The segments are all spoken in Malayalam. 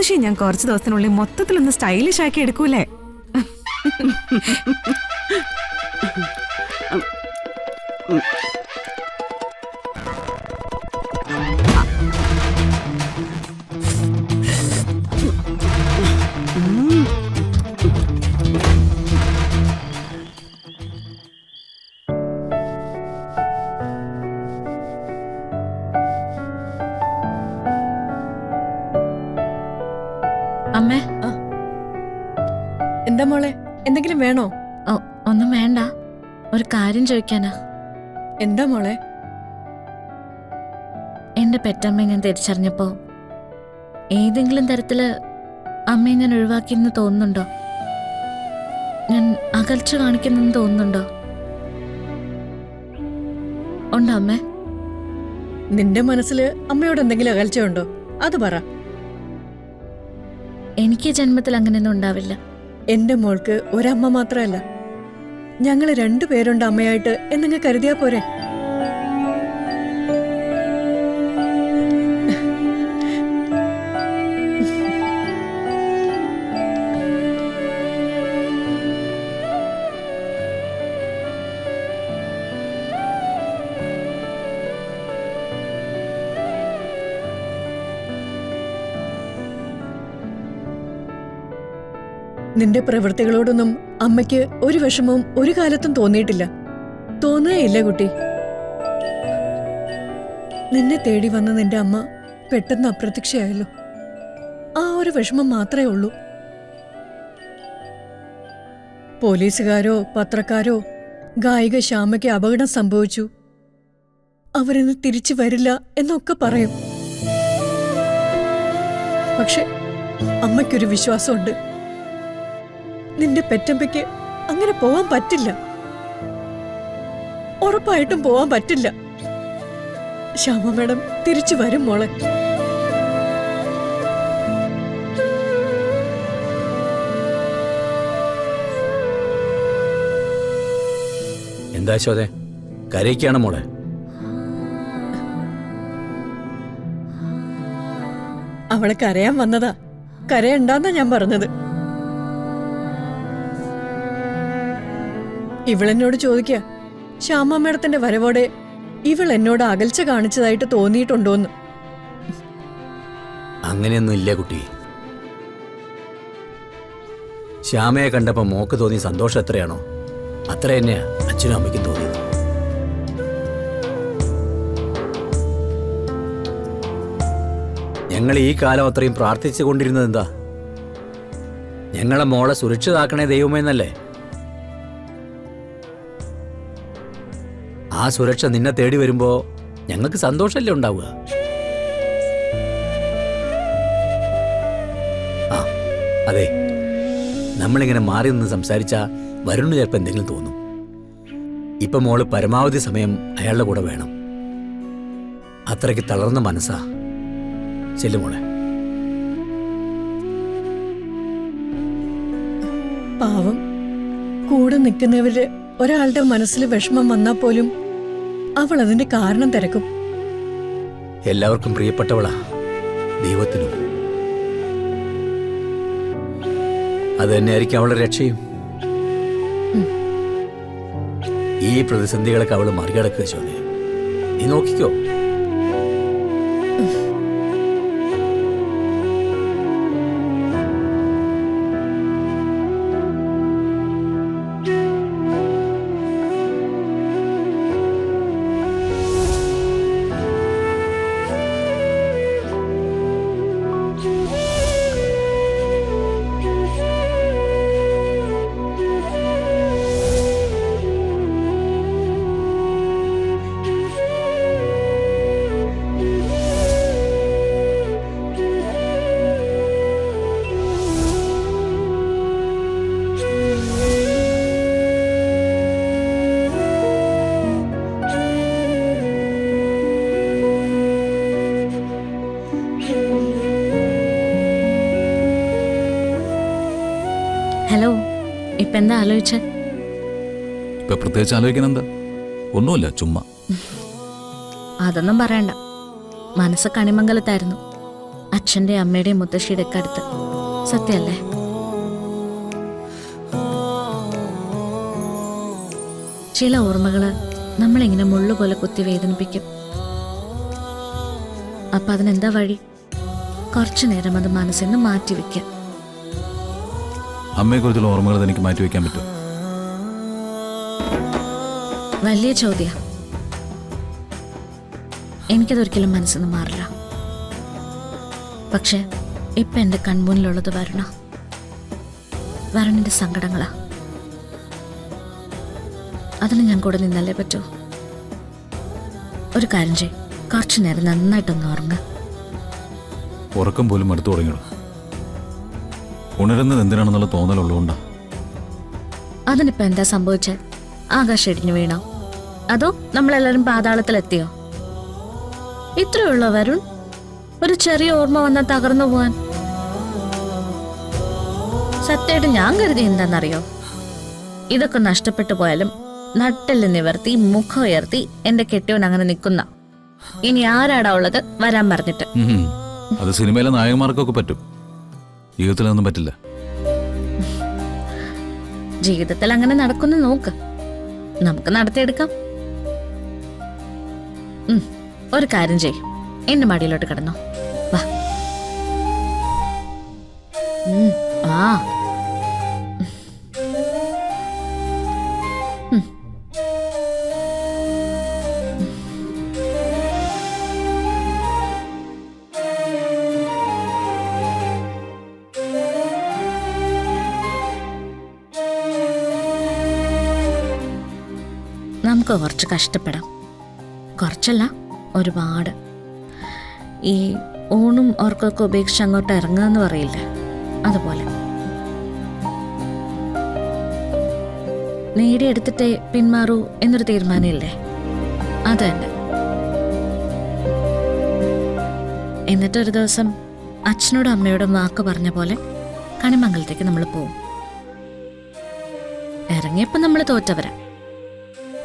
മുത്തശ്ശി ഞാൻ കുറച്ച് ദിവസത്തിനുള്ളിൽ മൊത്തത്തിലൊന്ന് സ്റ്റൈലിഷ് ആക്കി എടുക്കൂലേ? അമ്മേ, എന്താ മോളെ, എന്തെങ്കിലും വേണോ? ഒന്നും വേണ്ട, ഒരു കാര്യം ചോദിക്കാനാ. എന്താ മോളെ? എന്റെ പെറ്റമ്മയെ ഞാൻ തിരിച്ചറിഞ്ഞപ്പോ ഏതെങ്കിലും തരത്തില് അമ്മയെ ഞാൻ ഒഴിവാക്കിയെന്ന് തോന്നുന്നുണ്ടോ? ഞാൻ അകൽച്ച കാണിക്കുന്നെന്ന് തോന്നുന്നുണ്ടോ? ഉണ്ടോ അമ്മേ? നിന്റെ മനസ്സിൽ അമ്മയോട് എന്തെങ്കിലും അകൽച്ചയുണ്ടോ? അത് പറ. എനിക്ക് ജന്മത്തിൽ അങ്ങനെയൊന്നും ഉണ്ടാവില്ല. എന്റെ മോൾക്ക് ഒരമ്മ മാത്രമല്ല, ഞങ്ങള് രണ്ടുപേരുണ്ട് അമ്മയായിട്ട് എന്നങ്ങ് കരുതിയാ പോരെ? നിന്റെ പ്രവൃത്തികളോടൊന്നും അമ്മയ്ക്ക് ഒരു വിഷമവും ഒരു കാലത്തും തോന്നിയിട്ടില്ല. തോന്നുകയില്ല കുട്ടി. നിന്നെ തേടി വന്ന നിന്റെ അമ്മ പെട്ടെന്ന് അപ്രത്യക്ഷയായല്ലോ, ആ ഒരു വിഷമം മാത്രമേ ഉള്ളൂ. പോലീസുകാരോ പത്രക്കാരോ ഗായിക ശ്യാമയ്ക്ക് അപകടം സംഭവിച്ചു, അവരിന്ന് തിരിച്ചു വരില്ല എന്നൊക്കെ പറയും. പക്ഷെ അമ്മയ്ക്കൊരു വിശ്വാസമുണ്ട്, നിന്റെ പെറ്റമ്മയ്ക്ക് അങ്ങനെ പോവാൻ പറ്റില്ല. ഉറപ്പായിട്ടും പോവാൻ പറ്റില്ല. ശ്യാമ മാഡം തിരിച്ചു വരും മോളെ. എന്താ ശോതെ, കരയിക്കാണ് മോളെ? അവളെ കരയാൻ വന്നതാ, കരയണ്ടാന്നാ ഞാൻ പറഞ്ഞത്. ഇവളെന്നോട് ചോദിക്ക, ശ്യാമ മേഡത്തിന്റെ വരവോടെ ഇവൾ എന്നോട് അകൽച്ച കാണിച്ചതായിട്ട് തോന്നിയിട്ടുണ്ടോന്ന്. അങ്ങനെയൊന്നും ഇല്ല കുട്ടി. ശ്യാമയെ കണ്ടപ്പോ മോക്ക് തോന്നിയ സന്തോഷം എത്രയാണോ അത്ര തന്നെയാ അച്ഛനും അമ്മയ്ക്കും തോന്നിയത്. ഞങ്ങൾ ഈ കാലം അത്രയും പ്രാർത്ഥിച്ചു കൊണ്ടിരുന്നത് എന്താ? ഞങ്ങളെ മോളെ സുരക്ഷിതാക്കണേ ദൈവമേന്നല്ലേ? ആ സുരക്ഷ നിന്നെ തേടി വരുമ്പോ ഞങ്ങൾക്ക് സന്തോഷമല്ലേ ഉണ്ടാവുക? ആ അതെ, നമ്മളിങ്ങനെ മാറി നിന്ന് സംസാരിച്ചാ വരുണിന് ചിലപ്പോൾ എന്തെങ്കിലും തോന്നും. ഇപ്പൊ മോള് പരമാവധി സമയം അയാളുടെ കൂടെ വേണം. അത്രയ്ക്ക് തളർന്ന മനസ്സാ. ചെല്ലു മോളെ. പാവം, കൂടെ നിൽക്കുന്നവര് ഒരാളുടെ മനസ്സിൽ വിഷമം വന്നാൽ പോലും അവൾ അതിന്റെ കാരണം തിരക്കും. എല്ലാവർക്കും പ്രിയപ്പെട്ടവളാ, ദൈവത്തിനും. അത് തന്നെയായിരിക്കും അവളുടെ രക്ഷയും. ഈ പ്രതിസന്ധികളൊക്കെ അവള് മറികടക്കുക ശോഭ. നീ നോക്കിക്കോ. ഹലോ, ഇപ്പൊ എന്താ ആലോചിച്ച? ഇപ്പൊ പ്രത്യേകിച്ച് ആലോചിക്കാൻ എന്താ? ഒന്നുമില്ല, ചുമ്മാ. അതൊന്നും പറയണ്ട. മനസ്സ് കണിമംഗലത്തായിരുന്നു. അച്ഛൻ്റെ അമ്മയുടെയും മുത്തശ്ശിയുടെ ഒക്കെ അടുത്ത്. സത്യമല്ലേ? ചില ഓർമ്മകള് നമ്മളിങ്ങനെ മുള്ളുപോലെ കുത്തി വേദനിപ്പിക്കും. അപ്പൊ അതിനെന്താ വഴി? കുറച്ചു നേരം അത് മനസ്സിൽ നിന്ന് മാറ്റി വെക്കുക. അമ്മയെക്കുറിച്ചുള്ള ഓർമ്മകൾ എനിക്ക് മാറ്റി വയ്ക്കാൻ പറ്റും? വലിയ ചോദ്യ. എനിക്കതൊരിക്കലും മനസ്സിൽ നിന്ന് മാറില്ല. പക്ഷെ ഇപ്പൊ എന്റെ കൺമുന്നിലുള്ളത് വരുണിന്റെ സങ്കടങ്ങളാ. അതിന് ഞാൻ കൂടെ നിന്നല്ലേ പറ്റൂ. ഒരു കാര്യം ചെയ്, കുറച്ചു നേരം നന്നായിട്ടൊന്ന് ഉറങ്ങ. ഉറക്കം പോലും അടുത്തു തുടങ്ങിയിടും. ഉണരുന്നത് എന്തിനാണെന്നുള്ള തോന്നലുള്ളതുകൊണ്ടാ. അതിനിപ്പോ എന്താ സംഭവിച്ചേ? ആകാശം ഇടിഞ്ഞു വീണോ? അതോ നമ്മളെല്ലാരും പാതാളത്തിലെത്തിയോ? ഇത്രയുള്ള വരുൺ ഒരു ചെറിയ ഓർമ്മ വന്നാൽ തകർന്നു പോവാൻ. സത്യമായിട്ട് ഞാൻ കരുതി എന്താണെന്നറിയോ? ഇതൊക്കെ നഷ്ടപ്പെട്ടു പോയാലും നട്ടെല്ല് നിവർത്തി മുഖം ഉയർത്തി എന്റെ കെട്ടിയവൻ അങ്ങനെ നിൽക്കുന്ന. ഇനി ആരാടാ ഉള്ളത് വരാൻ പറഞ്ഞിട്ട്? അത് സിനിമയിലെ നായകന്മാർക്കൊക്കെ പറ്റും, ജീവിതത്തിലൊന്നും പറ്റില്ല. ജീവിതത്തിൽ അങ്ങനെ നടക്കുന്നു നോക്ക്, നമുക്ക് നടത്തിയെടുക്കാം. ഒരു കാര്യം ചെയ്യും, എന്റെ മടിയിലോട്ട് കിടന്നോ. വാ. ആ നമുക്ക് കുറച്ച് കഷ്ടപ്പെടാം. കുറച്ചല്ല, ഒരുപാട്. ഈ ഊണും ഓർക്കൊക്കെ ഉപേക്ഷിച്ച് അങ്ങോട്ട് ഇറങ്ങുക എന്ന് പറയില്ലേ, അതുപോലെ. നേടിയെടുത്തിട്ടേ പിന്മാറൂ എന്നൊരു തീരുമാനമില്ലേ, അത് തന്നെ. എന്നിട്ടൊരു ദിവസം അച്ഛനോടും അമ്മയോടും വാക്ക് പറഞ്ഞ പോലെ കണിമംഗലത്തേക്ക് നമ്മൾ പോവും. ഇറങ്ങിയപ്പോൾ നമ്മൾ തോറ്റവരാ.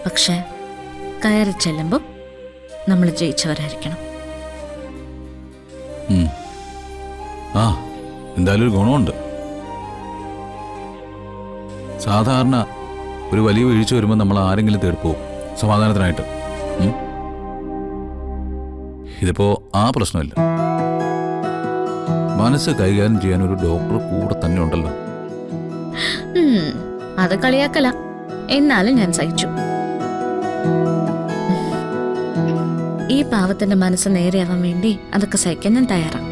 പക്ഷെ കയറി ചെല്ലുമ്പോൾ നമ്മൾ ജയിച്ചവരായിരിക്കണം. ആ, എന്തായാലും ഒരു ഗുണമുണ്ട്. സാധാരണ ഒരു വലിയ വീഴ്ച വരുമ്പോൾ നമ്മൾ ആരെങ്കിലും തേടി പോകും സമാധാനത്തിനായിട്ട്. ഇതിപ്പോ ആ പ്രശ്നമില്ല. മനസ്സ് കൈകാര്യം ചെയ്യാൻ ഒരു ഡോക്ടർ കൂടെ തന്നെ ഉണ്ടല്ലോ. അത് കളിയാക്കല, എന്നാലും ഞാൻ സഹിച്ചു. ഈ പാവത്തിന്റെ മനസ്സ് നേരെയാവാൻ വേണ്ടി അതൊക്കെ സഹിക്കാൻ ഞാൻ തയ്യാറാണ്.